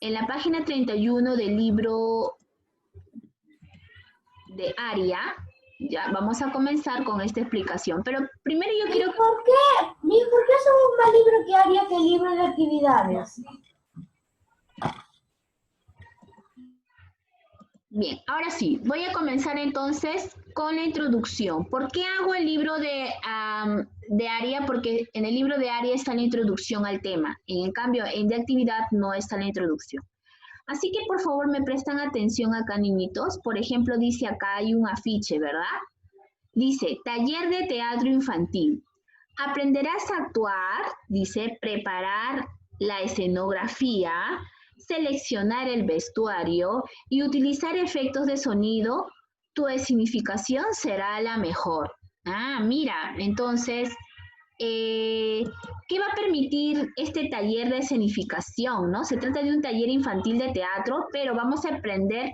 En la página 31 del libro de Aria, ya vamos a comenzar con esta explicación. Pero primero yo quiero... ¿Por qué somos más libros que Aria que libros de actividades? Bien, ahora sí, voy a comenzar entonces con la introducción. ¿Por qué hago el libro de Aria? Porque en el libro de Aria está la introducción al tema. En cambio, en de actividad no está la introducción. Así que por favor me prestan atención acá, niñitos. Por ejemplo, dice acá hay un afiche, ¿verdad? Dice, taller de teatro infantil. Aprenderás a actuar, dice, preparar la escenografía, seleccionar el vestuario y utilizar efectos de sonido. Tu escenificación será la mejor. Ah, mira, entonces, ¿qué va a permitir este taller de escenificación, no? Se trata de un taller infantil de teatro, pero vamos a aprender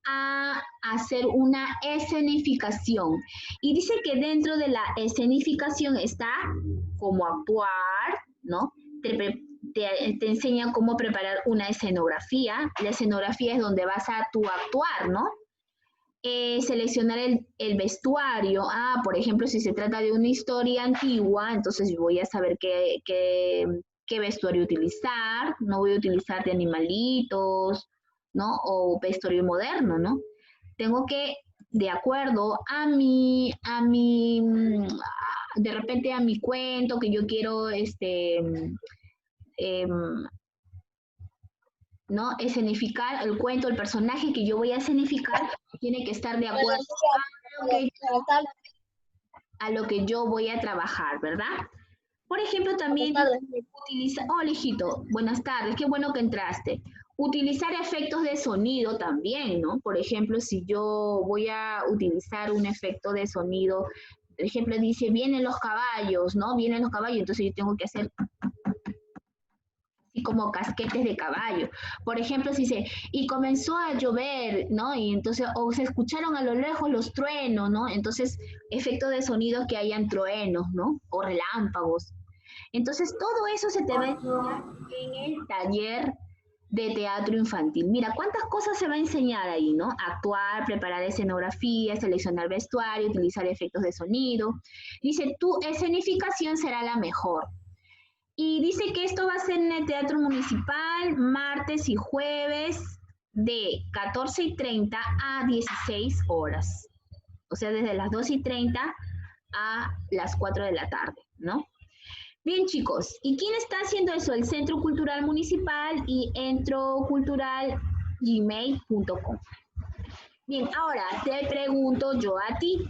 a hacer una escenificación. Y dice que dentro de la escenificación está cómo actuar, ¿no? Te enseñan cómo preparar una escenografía. La escenografía es donde vas a tú actuar, ¿no? Seleccionar el vestuario. Ah, por ejemplo, si se trata de una historia antigua, entonces yo voy a saber qué vestuario utilizar. No voy a utilizar de animalitos, ¿no? O vestuario moderno, ¿no? Tengo que, de acuerdo a de repente a mi cuento que yo quiero, ¿no? Escenificar el cuento, el personaje que yo voy a escenificar tiene que estar de acuerdo a lo que yo voy a trabajar, ¿verdad? Por ejemplo, también utiliza, hola hijito, buenas tardes, qué bueno que entraste. Utilizar efectos de sonido también, ¿no? Por ejemplo, si yo voy a utilizar un efecto de sonido, por ejemplo, dice, vienen los caballos, ¿no? Vienen los caballos, entonces yo tengo que hacer así como casquetes de caballo. Por ejemplo, si dice, y comenzó a llover, ¿no? Y entonces, o se escucharon a lo lejos los truenos, ¿no? Entonces, efectos de sonido que hayan truenos, ¿no? O relámpagos. Entonces, todo eso se te va a enseñar en el taller de teatro infantil. Mira, cuántas cosas se va a enseñar ahí, ¿no? Actuar, preparar escenografía, seleccionar vestuario, utilizar efectos de sonido. Dice, tu escenificación será la mejor. Y dice que esto va a ser en el Teatro Municipal, martes y jueves, de 14:30 a 16 horas. O sea, desde las 2:30 a las 4 de la tarde, ¿no? Bien, chicos, ¿y quién está haciendo eso? El Centro Cultural Municipal y entroculturalgmail.com. Bien, ahora te pregunto yo a ti.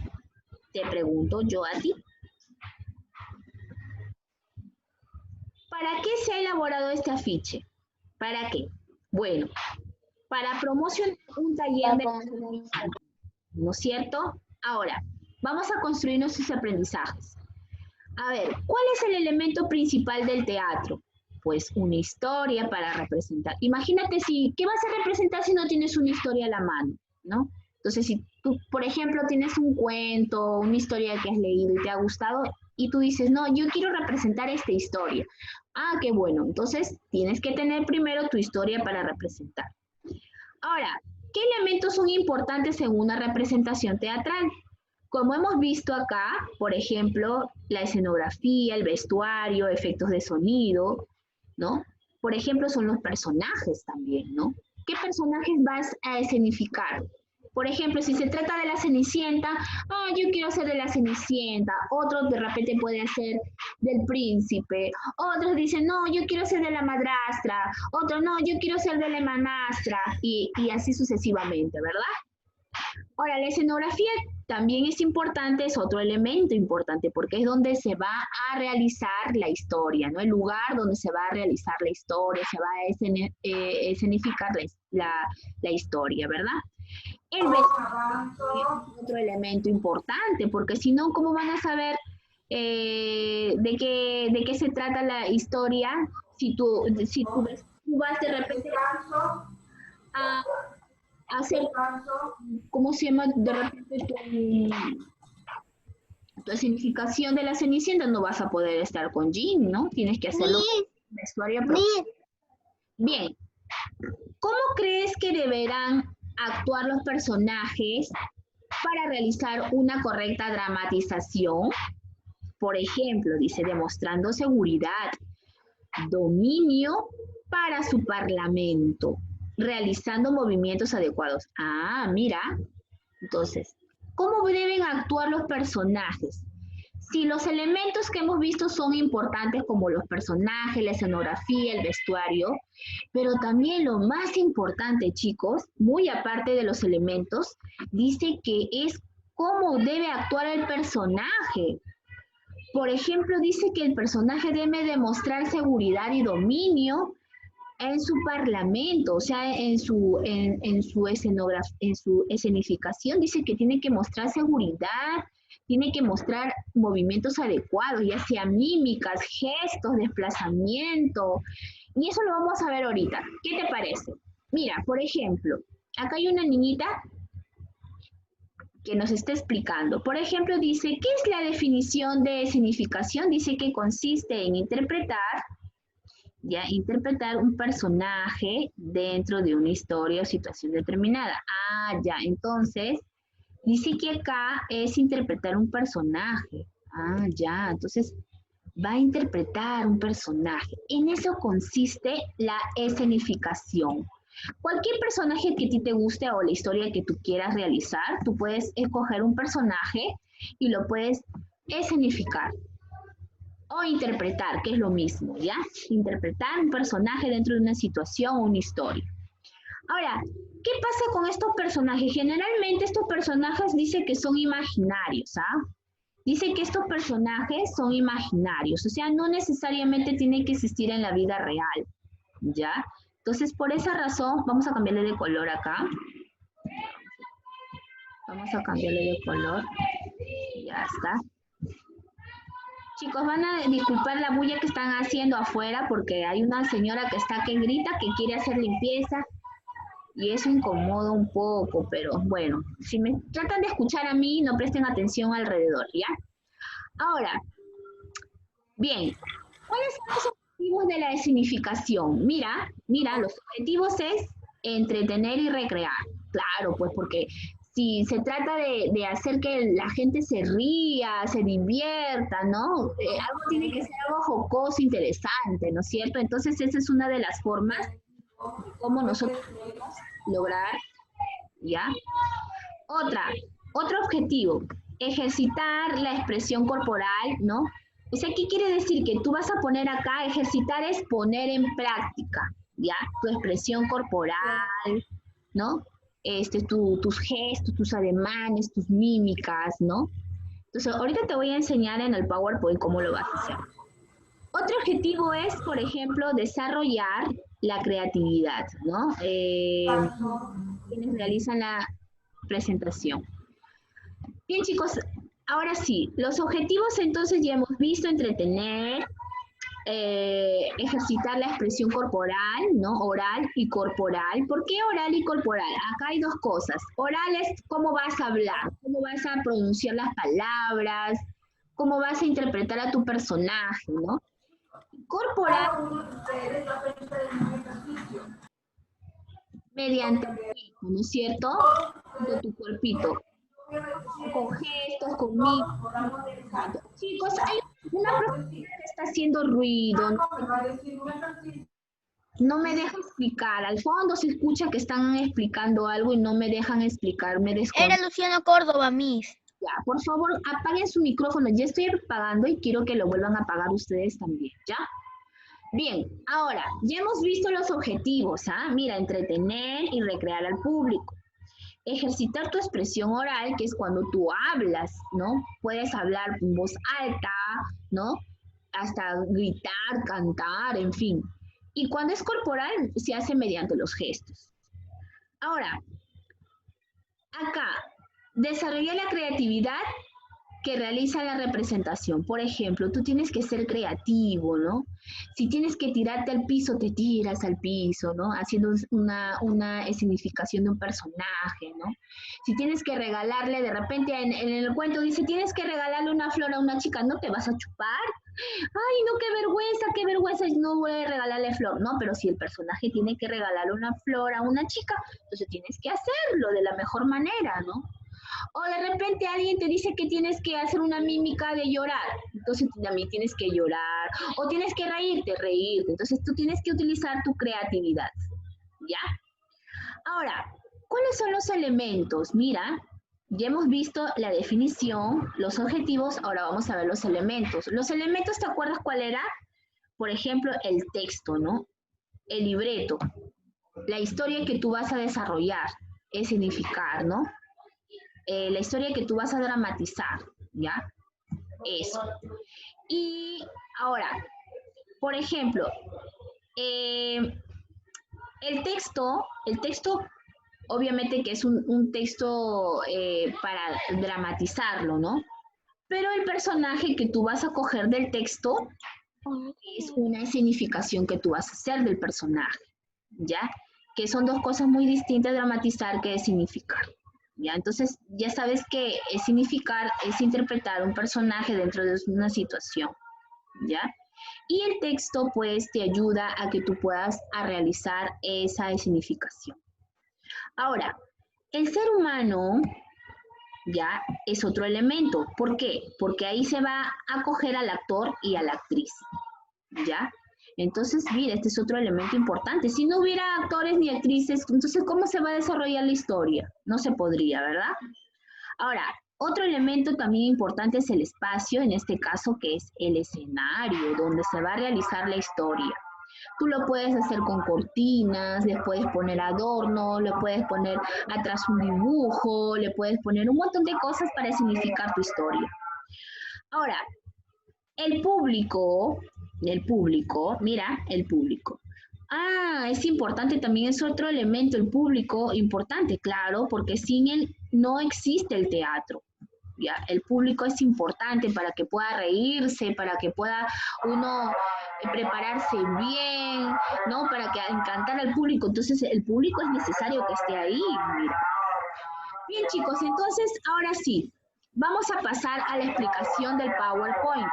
¿Para qué se ha elaborado este afiche? ¿Para qué? Bueno, para promocionar un taller de... ¿No es cierto? Ahora, vamos a construir nuestros aprendizajes. A ver, ¿cuál es el elemento principal del teatro? Pues una historia para representar. Imagínate ¿qué vas a representar si no tienes una historia a la mano, ¿no? Entonces, si tú, por ejemplo, tienes un cuento, una historia que has leído y te ha gustado, y tú dices, no, yo quiero representar esta historia. Ah, qué bueno. Entonces, tienes que tener primero tu historia para representar. Ahora, ¿qué elementos son importantes en una representación teatral? Como hemos visto acá, por ejemplo, la escenografía, el vestuario, efectos de sonido, ¿no? Por ejemplo, son los personajes también, ¿no? ¿Qué personajes vas a escenificar? Por ejemplo, si se trata de la Cenicienta, yo quiero ser de la Cenicienta, otros de repente pueden ser del príncipe, otros dicen, no, yo quiero ser de la madrastra, otros, no, yo quiero ser de la hermanastra, y así sucesivamente, ¿verdad? Ahora, la escenografía también es importante, es otro elemento importante, porque es donde se va a realizar la historia, ¿no? El lugar donde se va a realizar la historia, se va a escenificar la historia, ¿verdad? El vestuario es otro elemento importante, porque si no, ¿cómo van a saber de qué se trata la historia si tú vas de repente a hacer, ¿cómo se llama? De repente tu significación de la Cenicienta no vas a poder estar con jean, ¿no? Tienes que hacerlo con vestuario propio. Bien. ¿Cómo crees que deberán actuar los personajes para realizar una correcta dramatización? Por ejemplo, dice, demostrando seguridad, dominio para su parlamento, realizando movimientos adecuados. Ah, mira. Entonces, ¿cómo deben actuar los personajes? Si los elementos que hemos visto son importantes como los personajes, la escenografía, el vestuario, pero también lo más importante, chicos, muy aparte de los elementos, dice que es cómo debe actuar el personaje. Por ejemplo, dice que el personaje debe demostrar seguridad y dominio en su parlamento, o sea, en su escenificación, dice que tiene que mostrar seguridad, tiene que mostrar movimientos adecuados, ya sea mímicas, gestos, desplazamiento, y eso lo vamos a ver ahorita. ¿Qué te parece? Mira, por ejemplo, acá hay una niñita que nos está explicando. Por ejemplo, dice, ¿qué es la definición de escenificación? Dice que consiste en interpretar un personaje dentro de una historia o situación determinada. Ah, ya, entonces, dice que acá es interpretar un personaje. Ah, ya, entonces va a interpretar un personaje. En eso consiste la escenificación. Cualquier personaje que a ti te guste o la historia que tú quieras realizar, tú puedes escoger un personaje y lo puedes escenificar. O interpretar, que es lo mismo, ¿ya? Interpretar un personaje dentro de una situación o una historia. Ahora, ¿qué pasa con estos personajes? Generalmente estos personajes dicen que son imaginarios, ¿ah? Dice que estos personajes son imaginarios, o sea, no necesariamente tienen que existir en la vida real, ¿ya? Entonces, por esa razón, vamos a cambiarle de color acá. Vamos a cambiarle de color. Ya está. Chicos, van a disculpar la bulla que están haciendo afuera porque hay una señora que está que grita que quiere hacer limpieza y eso incomoda un poco, pero bueno, si me tratan de escuchar a mí, no presten atención alrededor, ¿ya? Ahora, bien, ¿cuáles son los objetivos de la escenificación? Mira, los objetivos es entretener y recrear. Claro, pues porque si se trata de hacer que la gente se ría, se divierta, ¿no? Algo tiene que ser algo jocoso, interesante, ¿no es cierto? Entonces esa es una de las formas de cómo nosotros podemos lograr, ¿ya? Otro objetivo, ejercitar la expresión corporal, ¿no? O sea, ¿qué quiere decir? Que tú vas a poner acá, ejercitar es poner en práctica, ¿ya? Tu expresión corporal, ¿no? Tus gestos, tus ademanes, tus mímicas, ¿no? Entonces, ahorita te voy a enseñar en el PowerPoint cómo lo vas a hacer. Otro objetivo es, por ejemplo, desarrollar la creatividad, ¿no? Quienes realizan la presentación. Bien, chicos, ahora sí, los objetivos entonces ya hemos visto: entretener, ejercitar la expresión corporal, ¿no? Oral y corporal. ¿Por qué oral y corporal? Acá hay dos cosas. Oral es cómo vas a hablar, cómo vas a pronunciar las palabras, cómo vas a interpretar a tu personaje, ¿no? Corporal, mediante el cuerpo, ¿no es cierto? De tu cuerpito. Con gestos, con mimos. Chicos, hay una profesora que está haciendo ruido. No me deja explicar. Al fondo se escucha que están explicando algo y no me dejan explicar. Era Luciano Córdoba, Miss. Ya, por favor, apaguen su micrófono. Ya estoy apagando y quiero que lo vuelvan a apagar ustedes también, ¿ya? Bien, ahora, ya hemos visto los objetivos, ¿ah? Mira, entretener y recrear al público. Ejercitar tu expresión oral, que es cuando tú hablas, ¿no? Puedes hablar en voz alta, ¿no? Hasta gritar, cantar, en fin. Y cuando es corporal, se hace mediante los gestos. Ahora, acá, desarrollar la creatividad que realiza la representación. Por ejemplo, tú tienes que ser creativo, ¿no? Si tienes que tirarte al piso, te tiras al piso, ¿no? Haciendo una escenificación de un personaje, ¿no? Si tienes que regalarle, de repente en el cuento dice, tienes que regalarle una flor a una chica, ¿no te vas a chupar? Ay, no, qué vergüenza, no voy a regalarle flor. No, pero si el personaje tiene que regalarle una flor a una chica, entonces tienes que hacerlo de la mejor manera, ¿no? O de repente alguien te dice que tienes que hacer una mímica de llorar, entonces tú también tienes que llorar, o tienes que reírte, entonces tú tienes que utilizar tu creatividad, ¿ya? Ahora, ¿cuáles son los elementos? Mira, ya hemos visto la definición, los objetivos, ahora vamos a ver los elementos. Los elementos, ¿te acuerdas cuál era? Por ejemplo, el texto, ¿no? El libreto, la historia que tú vas a desarrollar, escenificar, ¿no? La historia que tú vas a dramatizar, ¿ya? Eso. Y ahora, por ejemplo, el texto, obviamente que es un texto para dramatizarlo, ¿no? Pero el personaje que tú vas a coger del texto es una escenificación que tú vas a hacer del personaje, ¿ya? Que son dos cosas muy distintas, dramatizar que significar. ¿Ya? Entonces, ya sabes que significar es interpretar un personaje dentro de una situación, ¿ya? Y el texto, pues, te ayuda a que tú puedas realizar esa escenificación. Ahora, el ser humano, ¿ya? Es otro elemento. ¿Por qué? Porque ahí se va a coger al actor y a la actriz, ¿ya? Entonces, mira, este es otro elemento importante. Si no hubiera actores ni actrices, entonces, ¿cómo se va a desarrollar la historia? No se podría, ¿verdad? Ahora, otro elemento también importante es el espacio, en este caso, que es el escenario, donde se va a realizar la historia. Tú lo puedes hacer con cortinas, le puedes poner adorno, le puedes poner atrás un dibujo, le puedes poner un montón de cosas para significar tu historia. Ahora, el público, mira, el público. Ah, es importante también, es otro elemento, el público, importante, claro, porque sin él no existe el teatro. ¿Ya? El público es importante para que pueda reírse, para que pueda uno prepararse bien, ¿no? Para que encantar al público. Entonces, el público es necesario que esté ahí, mira. Bien, chicos, entonces, ahora sí, vamos a pasar a la explicación del PowerPoint.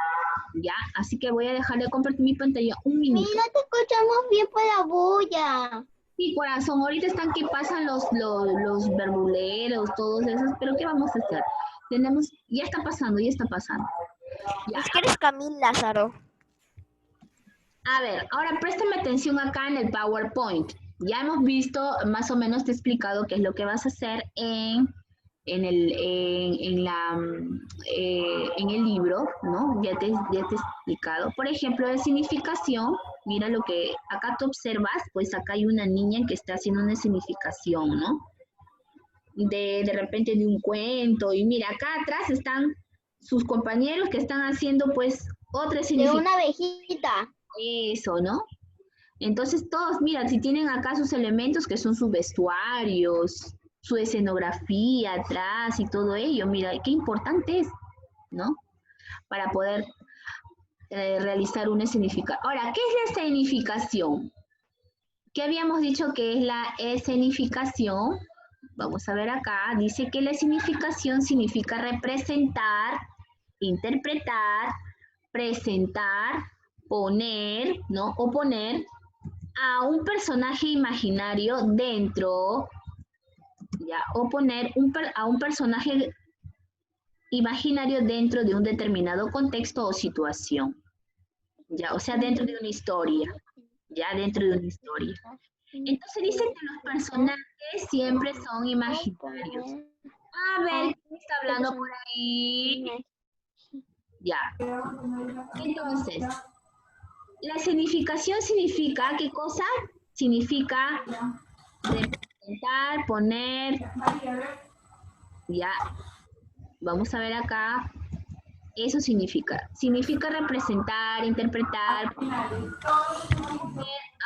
¿Ya? Así que voy a dejar de compartir mi pantalla un minuto. Mira, te escuchamos bien por la bulla. Sí, corazón, ahorita están que pasan los verduleros, todos esos, pero ¿qué vamos a hacer? Ya está pasando, ya está pasando. Ya. Es que eres Camil Lázaro. A ver, ahora préstame atención acá en el PowerPoint. Ya hemos visto, más o menos te he explicado qué es lo que vas a hacer en el libro, ¿no? Ya te he explicado. Por ejemplo, de significación, mira lo que acá tú observas, pues acá hay una niña que está haciendo una significación, ¿no? De repente de un cuento, y mira, acá atrás están sus compañeros que están haciendo pues otra significación. De una abejita. Eso, ¿no? Entonces todos, mira, si tienen acá sus elementos que son sus vestuarios, su escenografía atrás y todo ello, mira, qué importante es, ¿no? Para poder realizar una escenificación. Ahora, ¿qué es la escenificación? ¿Qué habíamos dicho que es la escenificación? Vamos a ver acá, dice que la escenificación significa representar, interpretar, presentar, poner, ¿no? O poner a un personaje imaginario dentro, ¿ya? O poner a un personaje imaginario dentro de un determinado contexto o situación, ¿ya? O sea, dentro de una historia, ¿ya? Dentro de una historia. Entonces dice que los personajes siempre son imaginarios. A ver, ¿quién está hablando por ahí? Ya. Entonces, la escenificación significa, ¿qué cosa? Significa representar, poner, ya, vamos a ver acá, eso significa representar, interpretar, poner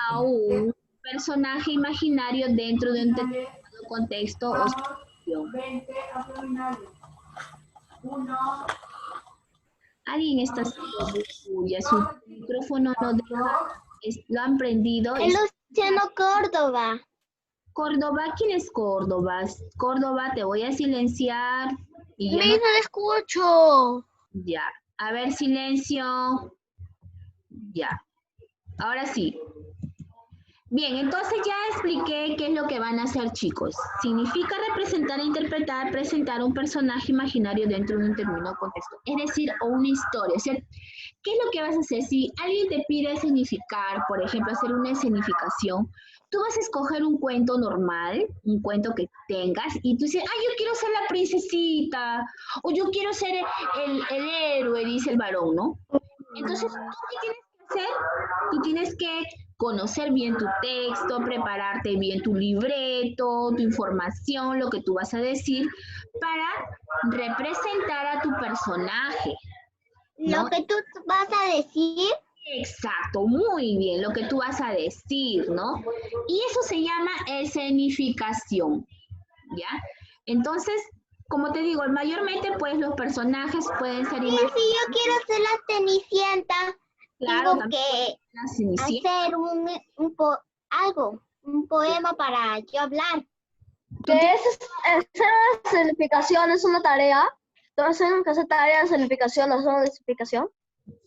a un personaje imaginario dentro de un determinado contexto o situación. Alguien está haciendo bulla, su micrófono no deja, lo han prendido. Es Luciano Córdoba. Córdoba, ¿quién es Córdoba? Córdoba, te voy a silenciar y ya No le escucho. Ya. A ver, silencio. Ya. Ahora sí. Bien, entonces ya expliqué qué es lo que van a hacer, chicos. Significa representar e interpretar, presentar un personaje imaginario dentro de un determinado contexto. Es decir, o una historia. O sea, ¿qué es lo que vas a hacer? Si alguien te pide escenificar, por ejemplo, hacer una escenificación, tú vas a escoger un cuento normal, un cuento que tengas, y tú dices, yo quiero ser la princesita, o yo quiero ser el héroe, dice el varón, ¿no? Entonces, ¿tú qué tienes que hacer? Tú tienes que conocer bien tu texto, prepararte bien tu libreto, tu información, lo que tú vas a decir, para representar a tu personaje, ¿no? Lo que tú vas a decir. Exacto, muy bien, lo que tú vas a decir, ¿no? Y eso se llama escenificación, ¿ya? Entonces, como te digo, mayormente pues los personajes pueden ser Y si yo quiero ser la Cenicienta, claro, tengo que la Cenicienta. hacer un poema para yo hablar. Que esa escenificación es una tarea. Todos tienen que hacer tarea de escenificación, no solo de explicación.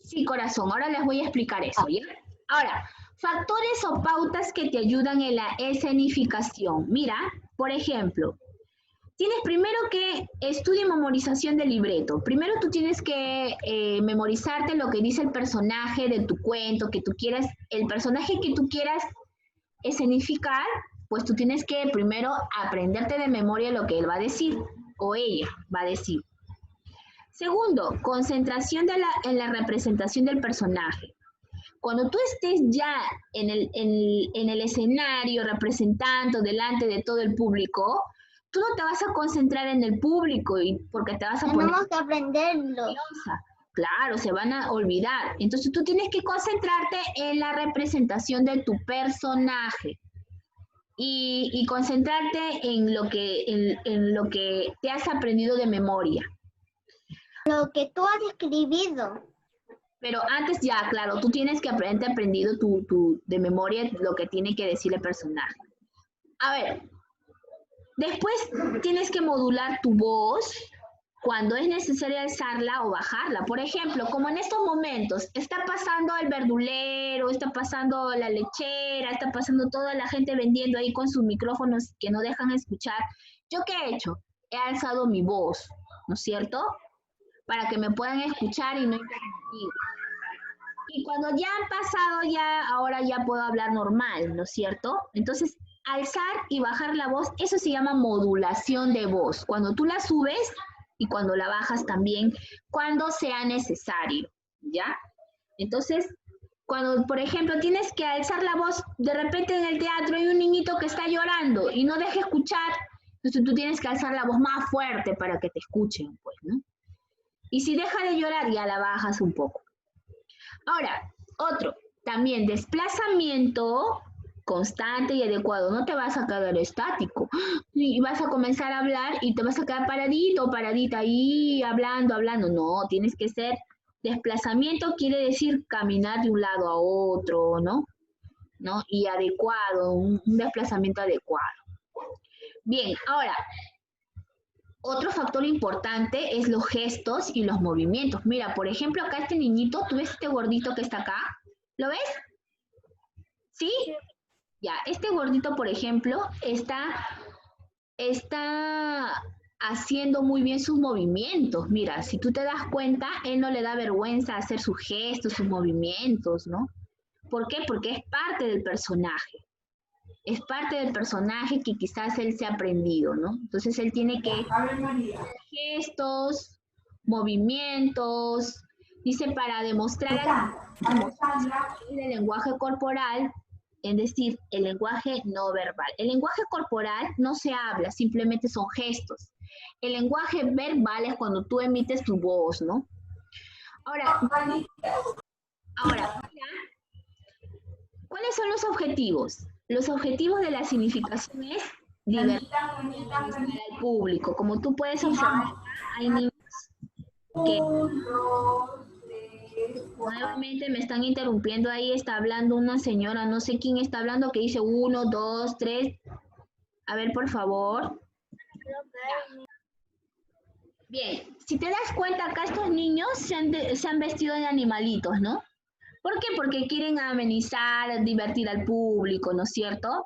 Sí, corazón, ahora les voy a explicar eso, ¿ya? Ahora, factores o pautas que te ayudan en la escenificación. Mira, por ejemplo, tienes primero que estudiar memorización del libreto. Primero tú tienes que memorizarte lo que dice el personaje de tu cuento, que tú quieras, el personaje que tú quieras escenificar, pues tú tienes que primero aprenderte de memoria lo que él va a decir o ella va a decir. Segundo, concentración en la representación del personaje. Cuando tú estés ya en el escenario representando delante de todo el público, tú no te vas a concentrar en el público porque te vas a poner Tenemos que aprenderlo. nerviosa. Claro, se van a olvidar. Entonces tú tienes que concentrarte en la representación de tu personaje y concentrarte en lo que te has aprendido de memoria. Lo que tú has escribido. Pero antes ya, claro, tú tienes que haberte aprendido de memoria lo que tiene que decir el personaje. A ver, después tienes que modular tu voz cuando es necesario alzarla o bajarla. Por ejemplo, como en estos momentos, está pasando el verdulero, está pasando la lechera, está pasando toda la gente vendiendo ahí con sus micrófonos que no dejan escuchar. ¿Yo qué he hecho? He alzado mi voz, ¿no es cierto? Para que me puedan escuchar y no interrumpir. Y cuando ya han pasado, ahora ya puedo hablar normal, ¿no es cierto? Entonces, alzar y bajar la voz, eso se llama modulación de voz. Cuando tú la subes y cuando la bajas también, cuando sea necesario, ¿ya? Entonces, cuando, por ejemplo, tienes que alzar la voz, de repente en el teatro hay un niñito que está llorando y no deja escuchar, entonces tú tienes que alzar la voz más fuerte para que te escuchen, pues, ¿no? Y si deja de llorar, ya la bajas un poco. Ahora, otro, también desplazamiento constante y adecuado. No te vas a quedar estático. Y vas a comenzar a hablar y te vas a quedar paradito, paradita ahí, hablando. No, tienes que ser desplazamiento, quiere decir caminar de un lado a otro, ¿no? Y adecuado, un desplazamiento adecuado. Bien, ahora, otro factor importante es los gestos y los movimientos. Mira, por ejemplo, acá este niñito, ¿tú ves este gordito que está acá? ¿Lo ves? ¿Sí? Ya, este gordito, por ejemplo, está haciendo muy bien sus movimientos. Mira, si tú te das cuenta, él no le da vergüenza hacer sus gestos, sus movimientos, ¿no? ¿Por qué? Porque es parte del personaje. Es parte del personaje que quizás él se ha aprendido, ¿no? Entonces él tiene que gestos, movimientos, dice para demostrar el lenguaje corporal, es decir, el lenguaje no verbal. El lenguaje corporal no se habla, simplemente son gestos. El lenguaje verbal es cuando tú emites tu voz, ¿no? Ahora, ¿cuáles son los objetivos? Los objetivos de la significación es divertir al público. Como tú puedes observar, hay niños que Nuevamente me están interrumpiendo ahí, está hablando una señora, no sé quién está hablando, que dice 1, 2, 3. A ver, por favor. Bien, si te das cuenta, acá estos niños se han vestido de animalitos, ¿no? ¿Por qué? Porque quieren amenizar, divertir al público, ¿no es cierto?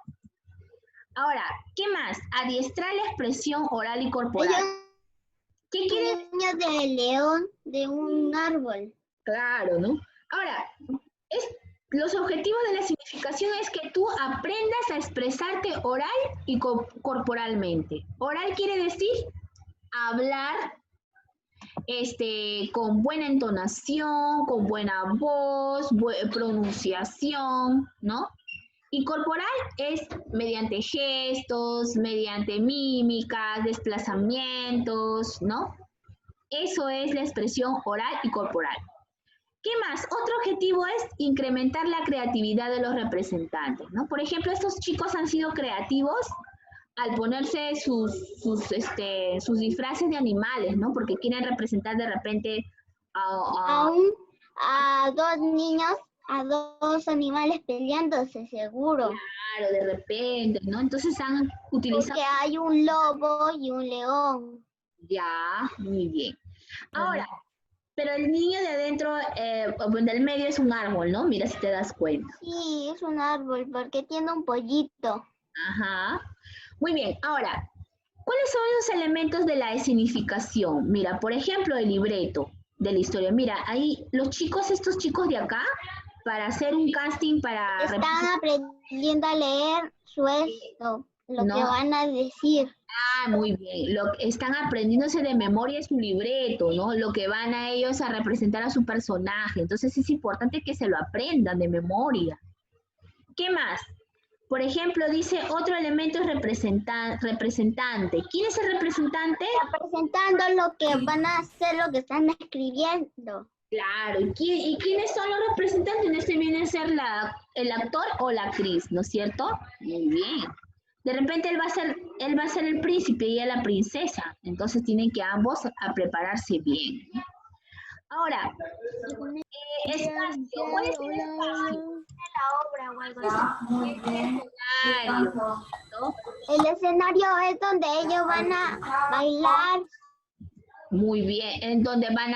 Ahora, ¿qué más? Adiestrar la expresión oral y corporal. ¿Qué quieren? Niño de león de un árbol. Claro, ¿no? Ahora, los objetivos de la significación es que tú aprendas a expresarte oral y corporalmente. Oral quiere decir hablar con buena entonación, con buena voz, pronunciación, ¿no? Y corporal es mediante gestos, mediante mímicas, desplazamientos, ¿no? Eso es la expresión oral y corporal. ¿Qué más? Otro objetivo es incrementar la creatividad de los representantes, ¿no? Por ejemplo, estos chicos han sido creativos al ponerse sus disfraces de animales, ¿no? Porque quieren representar de repente A dos niños, a dos animales peleándose, seguro. Claro, de repente, ¿no? Entonces han utilizado... Porque hay un lobo y un león. Ya, muy bien. Ahora, pero el niño de adentro, del medio es un árbol, ¿no? Mira si te das cuenta. Sí, es un árbol porque tiene un pollito. Ajá. Muy bien, ahora, ¿cuáles son los elementos de la escenificación? Mira, por ejemplo, el libreto de la historia. Mira, ahí estos chicos de acá, para hacer un casting para... Están aprendiendo a leer su esto, lo que van a decir. Ah, muy bien. Están aprendiéndose de memoria su libreto, ¿no? Lo que van a ellos a representar a su personaje. Entonces es importante que se lo aprendan de memoria. ¿Qué más? Por ejemplo, dice otro elemento es representante. ¿Quién es el representante? Representando lo que van a hacer, lo que están escribiendo. Claro. ¿Y quiénes son los representantes? Este viene a ser el actor o la actriz, ¿no es cierto? Muy bien. De repente él va a ser el príncipe y ella la princesa. Entonces tienen que ambos a prepararse bien. Ahora, espacio. ¿Cuál es el espacio? La obra o algo así. Escenario, ¿no? El escenario es donde ellos van a bailar. Muy bien, en donde van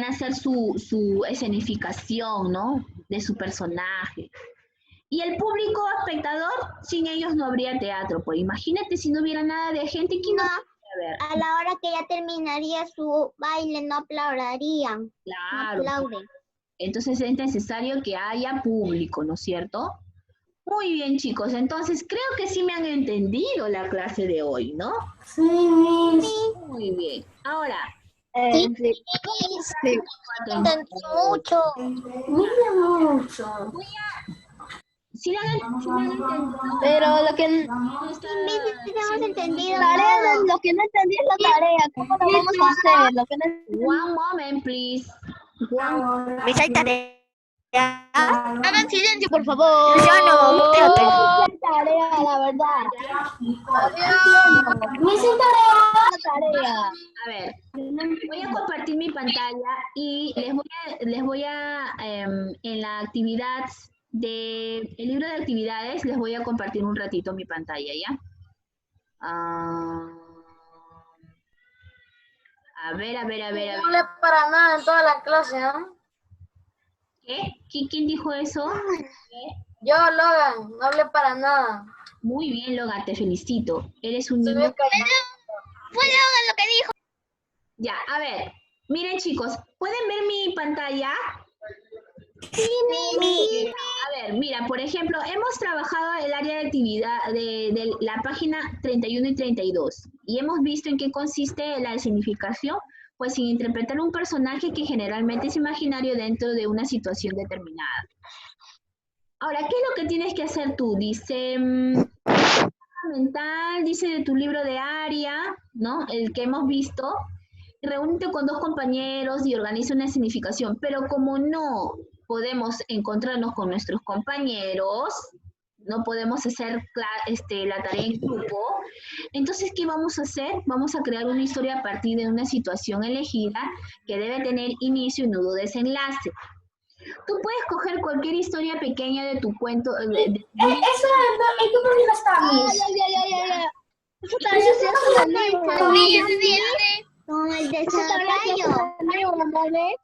a hacer su escenificación, ¿no? De su personaje. Y el público espectador, sin ellos no habría teatro. Pues imagínate si no hubiera nada de gente, ¿quién no podría ver? A la hora que ya terminaría su baile, no aplaudirían. Claro. No aplauden. Entonces es necesario que haya público, ¿no es cierto? Muy bien, chicos. Entonces creo que sí me han entendido la clase de hoy, ¿no? Sí, Miss. Muy bien. Ahora. Sí. Entendí mucho. Mira mucho. Sí la han entendido. Pero lo que Hemos entendido. lo que no entendí es la tarea. ¿Cómo lo vamos a hacer? Lo que no... One moment, please. Mis hay tarea. Hagan silencio, por favor. Yo no, Tarea, la verdad. Miss, Tarea. A ver, voy a compartir mi pantalla y les voy a en la actividad el libro de actividades, les voy a compartir un ratito mi pantalla, ¿ya? A ver. No hablé para nada en toda la clase, ¿no? ¿Qué? ¿Quién dijo eso? Yo, Logan, no hablé para nada. Muy bien, Logan, te felicito. Eres un niño. Fue Logan lo que dijo. Ya, a ver. Miren, chicos, ¿pueden ver mi pantalla? Sí. A ver, mira, por ejemplo, hemos trabajado el área de actividad de la página 31 y 32 y hemos visto en qué consiste la escenificación, pues sin interpretar un personaje que generalmente es imaginario dentro de una situación determinada. Ahora, ¿qué es lo que tienes que hacer tú? Dice, mental, dice de tu libro de área, ¿no? El que hemos visto. Reúnete con dos compañeros y organiza una escenificación, pero como no podemos encontrarnos con nuestros compañeros, no podemos hacer la tarea en grupo, entonces, ¿qué vamos a hacer? Vamos a crear una historia a partir de una situación elegida que debe tener inicio y nudo desenlace. Tú puedes coger cualquier historia pequeña de tu cuento. Eso, ¿en qué página está, Miss? Ya. Esa tarea sí es en el libro. Con el Esa tarea sí es desarrollo. en el libro, ¿no ves?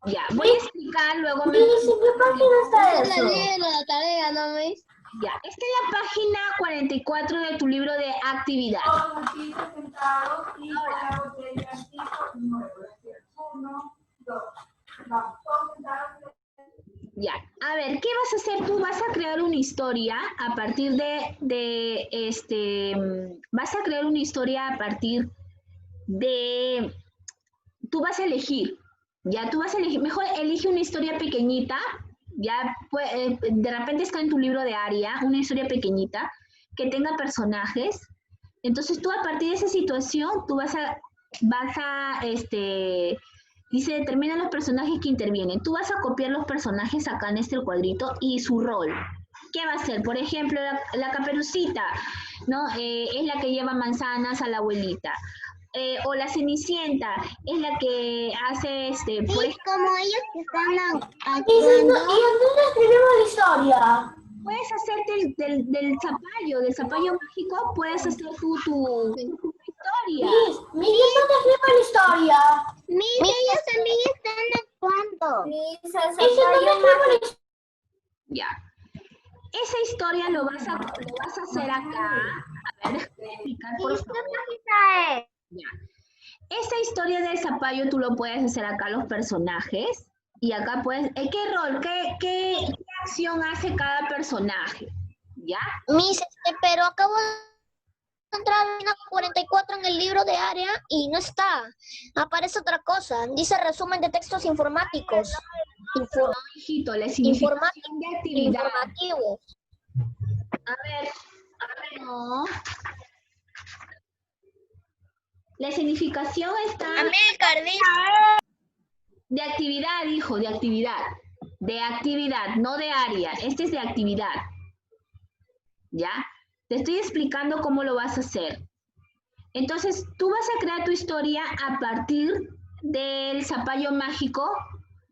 Ya, voy a explicar luego. Miss, ¿en qué página está Esa es eso? la libro, la tarea, ¿no ves? Ya, esta es la página 44 de tu libro de actividad. Ya, a ver, ¿qué vas a hacer tú? Vas a crear una historia a partir vas a crear una historia a partir de, tú vas a elegir, ya tú vas a elegir, mejor elige una historia pequeñita, ya de repente está en tu libro de área, una historia pequeñita que tenga personajes. Entonces tú a partir de esa situación, tú dice, determina los personajes que intervienen. Tú vas a copiar los personajes acá en este cuadrito y su rol. ¿Qué va a hacer? Por ejemplo, la Caperucita, ¿no? Es la que lleva manzanas a la abuelita. O la Cenicienta es la que hace por Sí, como ellos que están Miss, actuando. ¿y en dónde escribimos la historia? puedes hacerte del zapallo mágico, puedes hacer tu historia. Miss, ¿en dónde escribimos la historia? Mira, ellos también están actuando. ¿Y en dónde escribimos la historia? Ya. Esa historia lo vas a hacer acá. A ver, déjame explicar, por favor. Ya. Esa historia del zapallo tú lo puedes hacer acá los personajes. Y acá puedes, ¿qué rol, qué acción hace cada personaje? ¿Ya? Miss, pero acabo de entrar en la 44 en el libro de área y no está. Aparece otra cosa. Dice resumen de textos informáticos. Hijito, la significación de actividad. Informativos. A ver, no. La significación está... De actividad, hijo, de actividad. De actividad, no de área. Este es de actividad. ¿Ya? Te estoy explicando cómo lo vas a hacer. Entonces, tú vas a crear tu historia a partir del zapallo mágico.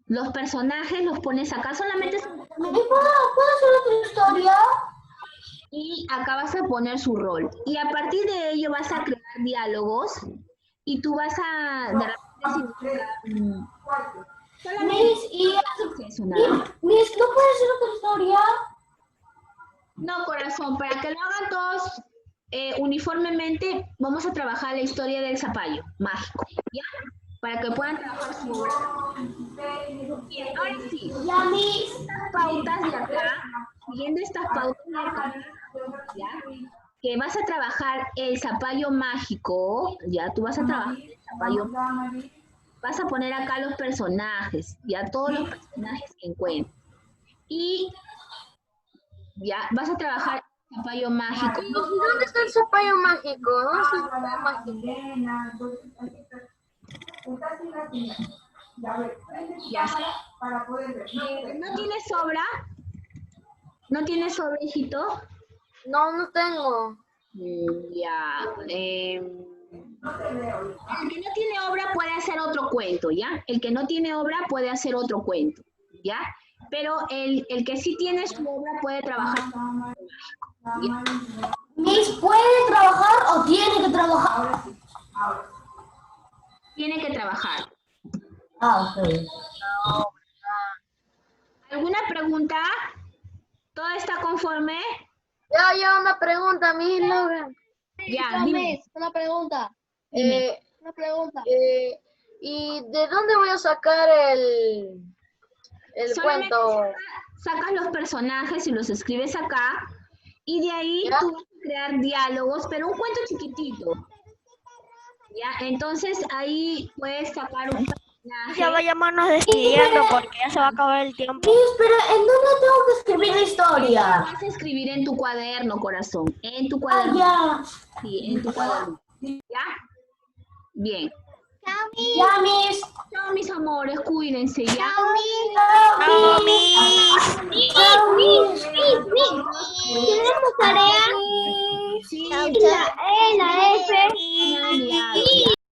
Los personajes los pones acá. Solamente... ¿Puedo hacer otra historia? Y acá vas a poner su rol. Y a partir de ello vas a crear diálogos. Y tú vas a... De repente, Miss, Miss, ¿no puede ser otra historia? No, corazón, para que lo hagan todos uniformemente, vamos a trabajar la historia del zapallo mágico, ¿ya? Para que puedan trabajar su obra. Bien, ahora sí, Ya, Miss. estas pautas de acá, siguiendo estas pautas de acá, ¿ya? Que vas a trabajar el zapallo mágico, ya, tú vas a trabajar el zapallo mágico. Vas a poner acá los personajes, ya todos los personajes que encuentres. Y ya vas a trabajar el zapallo mágico. ¿Dónde está el zapallo mágico? ¿Dónde está el zapallo mágico? Ya está. ¿No tienes sobra? ¿No tienes sobra, hijito? No tengo. Ya. El que no tiene obra puede hacer otro cuento, ¿ya? El que no tiene obra puede hacer otro cuento, ¿ya? Pero el que sí tiene su obra puede trabajar. ¿Ya? Miss, ¿puede trabajar o tiene que trabajar? Tiene que trabajar. Ah, ok. ¿Alguna pregunta? ¿Todo está conforme? Ya una pregunta, Miss Logan. Ya, dime. Una pregunta. Dime. ¿Y de dónde voy a sacar el Solamente cuento? sacas los personajes y los escribes acá. Y de ahí ¿Ya? tú vas a crear diálogos, pero un cuento chiquitito. ¿Ya? Entonces ahí puedes sacar un personaje. Ya vayámonos despidiendo porque ya se va a acabar el tiempo. Miss, pero ¿en dónde tengo que escribir la historia? Vas a escribir en tu cuaderno, corazón. En tu Ah, cuaderno. ya. Sí, en tu cuaderno. ¿Ya? Bien. Ya, Miss. Chao, mis amores, cuídense, ¿ya? Chao, ¡Chao, Miss!